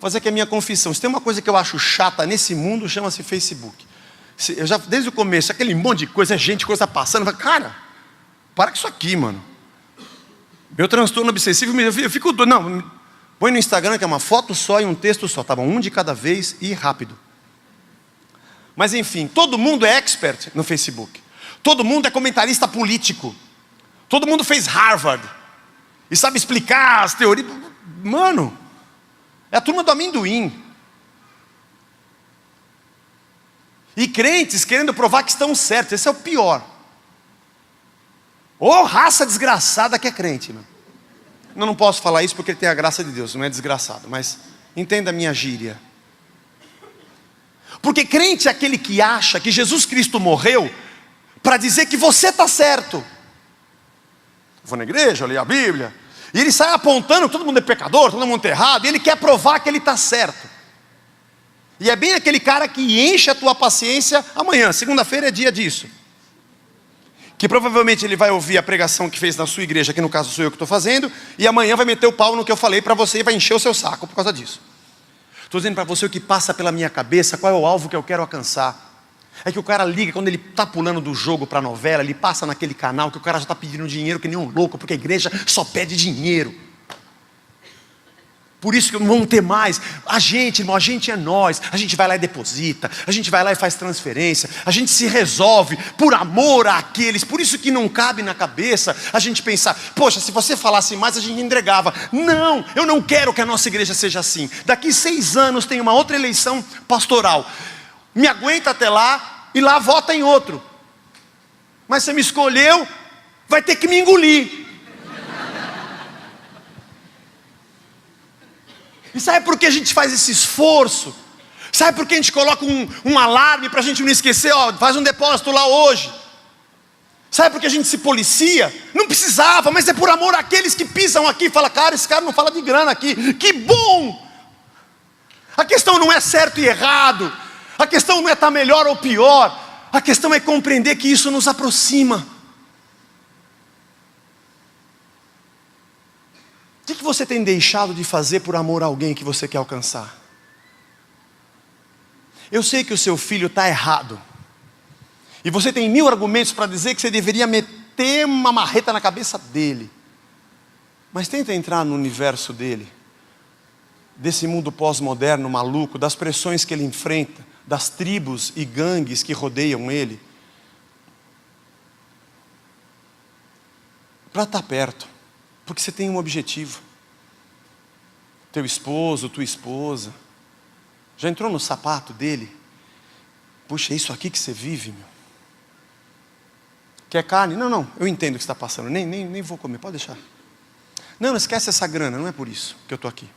Vou fazer aqui a minha confissão. Se tem uma coisa que eu acho chata nesse mundo, chama-se Facebook. Eu já, desde o começo, aquele monte de coisa, gente, coisa passando. Eu falo, cara, para com isso aqui, mano. Meu transtorno obsessivo, eu fico doido. Não, põe no Instagram que é uma foto só e um texto só. Tá bom, um de cada vez e rápido. Mas enfim, todo mundo é expert no Facebook. Todo mundo é comentarista político. Todo mundo fez Harvard. E sabe explicar as teorias. Mano, é a turma do amendoim. E crentes querendo provar que estão certos. Esse é o pior. Ô raça desgraçada que é crente, meu. Eu não posso falar isso porque ele tem a graça de Deus, não é desgraçado. Mas entenda a minha gíria. Porque crente é aquele que acha que Jesus Cristo morreu para dizer que você está certo. Vou na igreja, leio a Bíblia. E ele sai apontando que todo mundo é pecador, todo mundo é errado. E ele quer provar que ele está certo. E é bem aquele cara que enche a tua paciência amanhã. Segunda-feira é dia disso. Que provavelmente ele vai ouvir a pregação que fez na sua igreja, que no caso sou eu que estou fazendo. E amanhã vai meter o pau no que eu falei para você e vai encher o seu saco por causa disso. Estou dizendo para você o que passa pela minha cabeça, qual é o alvo que eu quero alcançar. É que o cara liga, quando ele está pulando do jogo para a novela, ele passa naquele canal que o cara já está pedindo dinheiro que nem um louco, porque a igreja só pede dinheiro. Por isso que não vão ter mais. A gente, irmão, a gente é nós. A gente vai lá e deposita, a gente vai lá e faz transferência, a gente se resolve por amor àqueles. Por isso que não cabe na cabeça a gente pensar, poxa, se você falasse mais a gente entregava. Não, eu não quero que a nossa igreja seja assim. Daqui 6 anos tem uma outra eleição pastoral. Me aguenta até lá e lá vota em outro. Mas você me escolheu, vai ter que me engolir. E sabe por que a gente faz esse esforço? Sabe por que a gente coloca um alarme para a gente não esquecer? Ó, faz um depósito lá hoje. Sabe por que a gente se policia? Não precisava, mas é por amor àqueles que pisam aqui e falam, cara, esse cara não fala de grana aqui. Que bom! A questão não é certo e errado. A questão não é estar melhor ou pior. A questão é compreender que isso nos aproxima. O que você tem deixado de fazer por amor a alguém que você quer alcançar? Eu sei que o seu filho está errado. E você tem 1000 argumentos para dizer que você deveria meter uma marreta na cabeça dele. Mas tenta entrar no universo dele. Desse mundo pós-moderno maluco, das pressões que ele enfrenta, das tribos e gangues que rodeiam ele. Para estar perto. Porque você tem um objetivo. Teu esposo, tua esposa. Já entrou no sapato dele? Puxa, é isso aqui que você vive, meu. Quer carne? Não, eu entendo o que você está passando. Nem vou comer, pode deixar. Não esquece essa grana, não é por isso que eu estou aqui.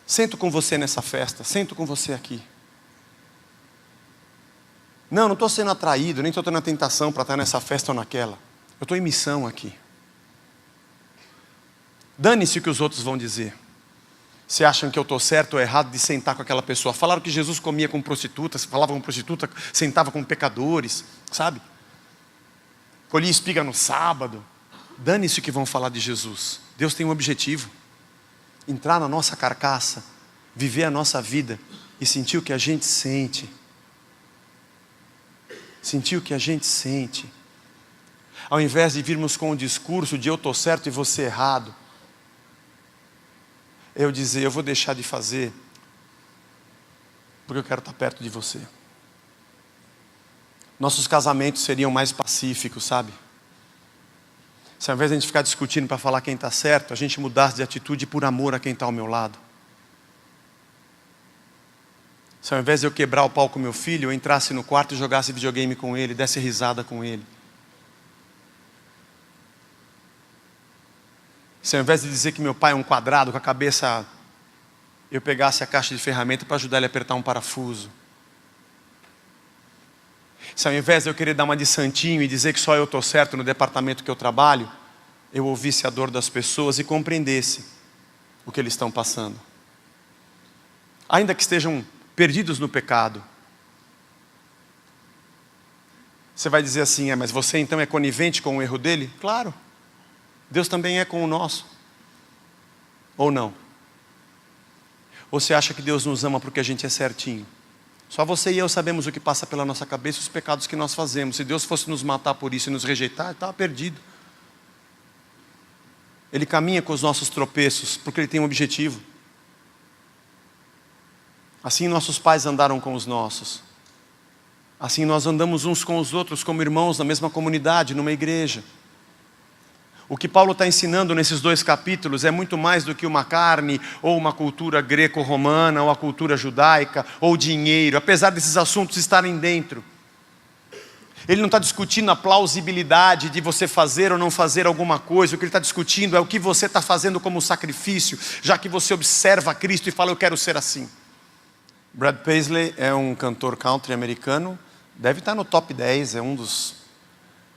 Sento com você nessa festa, sento com você aqui. Não estou sendo atraído, nem estou tendo a tentação para estar nessa festa ou naquela. Eu estou em missão aqui. Dane-se o que os outros vão dizer. Se acham que eu estou certo ou errado de sentar com aquela pessoa. Falaram que Jesus comia com prostitutas, falava com prostituta, sentava com pecadores, sabe? Colhia espiga no sábado. Dane-se o que vão falar de Jesus. Deus tem um objetivo. Entrar na nossa carcaça, viver a nossa vida e sentir o que a gente sente. Sentir o que a gente sente. Ao invés de virmos com o discurso de eu estou certo e você errado, eu dizer, eu vou deixar de fazer porque eu quero estar perto de você. Nossos casamentos seriam mais pacíficos, sabe? Se ao invés de a gente ficar discutindo para falar quem está certo, a gente mudasse de atitude por amor a quem está ao meu lado. Se ao invés de eu quebrar o pau com meu filho, eu entrasse no quarto e jogasse videogame com ele, desse risada com ele. Se ao invés de dizer que meu pai é um quadrado com a cabeça, eu pegasse a caixa de ferramenta para ajudar ele a apertar um parafuso. Se ao invés de eu querer dar uma de santinho e dizer que só eu estou certo no departamento que eu trabalho, eu ouvisse a dor das pessoas e compreendesse o que eles estão passando. Ainda que estejam perdidos no pecado. Você vai dizer assim, mas você então é conivente com o erro dele? Claro. Deus também é com o nosso. Ou não? Ou você acha que Deus nos ama porque a gente é certinho? Só você e eu sabemos o que passa pela nossa cabeça, os pecados que nós fazemos. Se Deus fosse nos matar por isso e nos rejeitar, Ele estava perdido. Ele caminha com os nossos tropeços, porque Ele tem um objetivo. Assim nossos pais andaram com os nossos. Assim nós andamos uns com os outros como irmãos na mesma comunidade, numa igreja. O que Paulo está ensinando nesses 2 capítulos é muito mais do que uma carne, ou uma cultura greco-romana, ou a cultura judaica, ou dinheiro, apesar desses assuntos estarem dentro. Ele não está discutindo a plausibilidade de você fazer ou não fazer alguma coisa. O que ele está discutindo é o que você está fazendo como sacrifício, já que você observa Cristo e fala, eu quero ser assim. Brad Paisley é um cantor country americano, deve estar no top 10, é um dos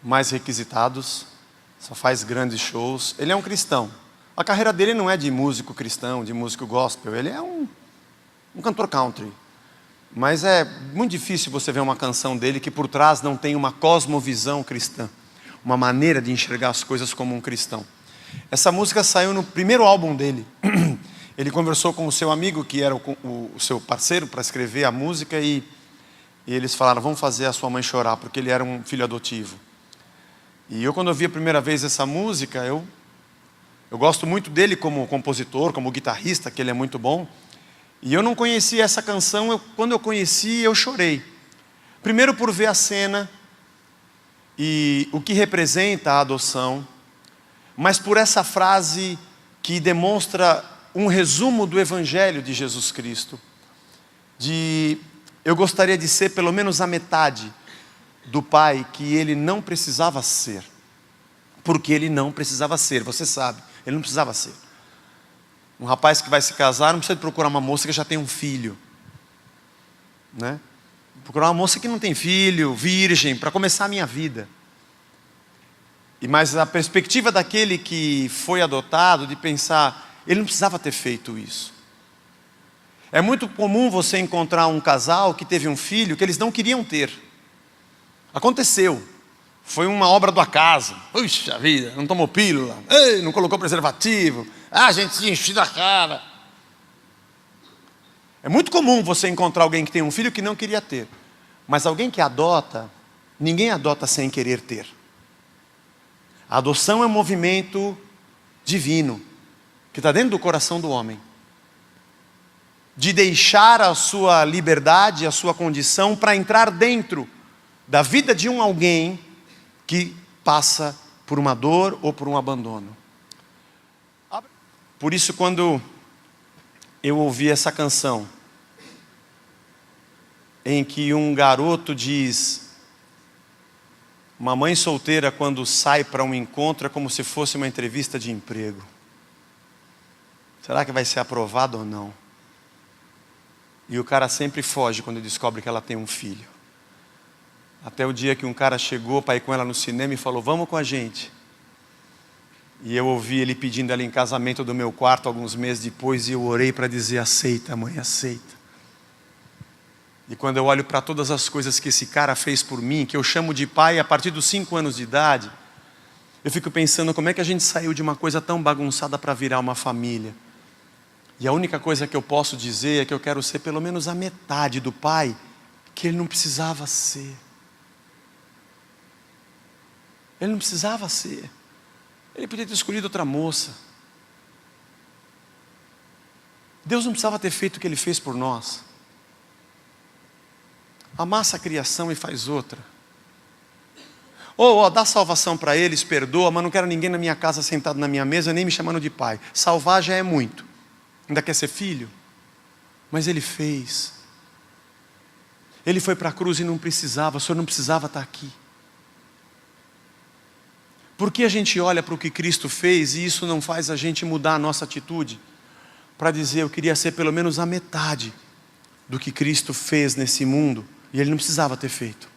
mais requisitados, só faz grandes shows. Ele é um cristão. A carreira dele não é de músico cristão, de músico gospel, ele é um cantor country. Mas é muito difícil você ver uma canção dele que por trás não tem uma cosmovisão cristã, uma maneira de enxergar as coisas como um cristão. Essa música saiu no primeiro álbum dele. Ele conversou com o seu amigo, que era o seu parceiro para escrever a música, e eles falaram, vamos fazer a sua mãe chorar, porque ele era um filho adotivo. E eu, quando eu vi a primeira vez essa música, eu gosto muito dele como compositor, como guitarrista, que ele é muito bom. E eu não conhecia essa canção, quando eu conheci, eu chorei. Primeiro por ver a cena e o que representa a adoção, mas por essa frase que demonstra um resumo do Evangelho de Jesus Cristo. Eu gostaria de ser pelo menos a metade do pai que ele não precisava ser. Porque ele não precisava ser, você sabe, ele não precisava ser. Um rapaz que vai se casar não precisa procurar uma moça que já tem um filho, né? Procurar uma moça que não tem filho, virgem, para começar a minha vida. Mas a perspectiva daquele que foi adotado, de pensar, ele não precisava ter feito isso. É muito comum você encontrar um casal que teve um filho que eles não queriam ter. Aconteceu. Foi uma obra do acaso. Puxa vida, não tomou pílula, ei, não colocou preservativo, a gente tinha enchido a cara. É muito comum você encontrar alguém que tem um filho que não queria ter. Mas alguém que adota, ninguém adota sem querer ter. A adoção é um movimento divino, que está dentro do coração do homem. De deixar a sua liberdade, a sua condição, para entrar dentro da vida de um alguém que passa por uma dor ou por um abandono. Por isso, quando eu ouvi essa canção, em que um garoto diz, uma mãe solteira quando sai para um encontro é como se fosse uma entrevista de emprego. Será que vai ser aprovado ou não? E o cara sempre foge quando descobre que ela tem um filho. Até o dia que um cara chegou para ir com ela no cinema e falou, vamos com a gente. E eu ouvi ele pedindo ela em casamento do meu quarto alguns meses depois, e eu orei para dizer, aceita mãe, aceita. E quando eu olho para todas as coisas que esse cara fez por mim, que eu chamo de pai a partir dos 5 anos de idade, eu fico pensando como é que a gente saiu de uma coisa tão bagunçada para virar uma família. E a única coisa que eu posso dizer é que eu quero ser pelo menos a metade do pai que ele não precisava ser. Ele não precisava ser. Ele podia ter escolhido outra moça. Deus não precisava ter feito o que Ele fez por nós. Amassa a criação e faz outra. Ou dá salvação para eles, perdoa, mas não quero ninguém na minha casa sentado na minha mesa, nem me chamando de pai. Salvar já é muito. Ainda quer ser filho? Mas Ele fez. Ele foi para a cruz e não precisava, o Senhor não precisava estar aqui. Por que a gente olha para o que Cristo fez e isso não faz a gente mudar a nossa atitude? Para dizer, eu queria ser pelo menos a metade do que Cristo fez nesse mundo e Ele não precisava ter feito.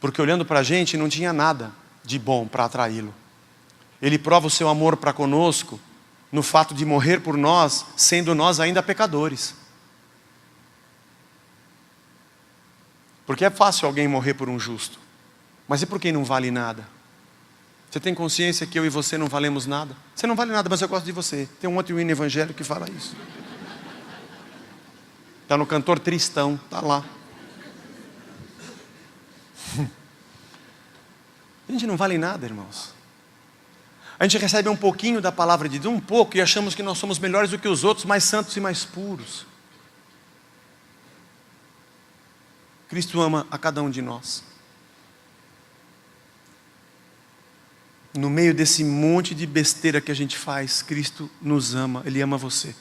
Porque olhando para a gente não tinha nada de bom para atraí-lo. Ele prova o seu amor para conosco no fato de morrer por nós, sendo nós ainda pecadores. Porque é fácil alguém morrer por um justo. Mas e por quem não vale nada? Você tem consciência que eu e você não valemos nada? Você não vale nada, mas eu gosto de você. Tem um outro hino evangélico que fala isso. Está no Cantor Tristão, está lá. A gente não vale nada, irmãos. A gente recebe um pouquinho da palavra de Deus, um pouco, e achamos que nós somos melhores do que os outros, mais santos e mais puros. Cristo ama a cada um de nós. No meio desse monte de besteira que a gente faz, Cristo nos ama, Ele ama você.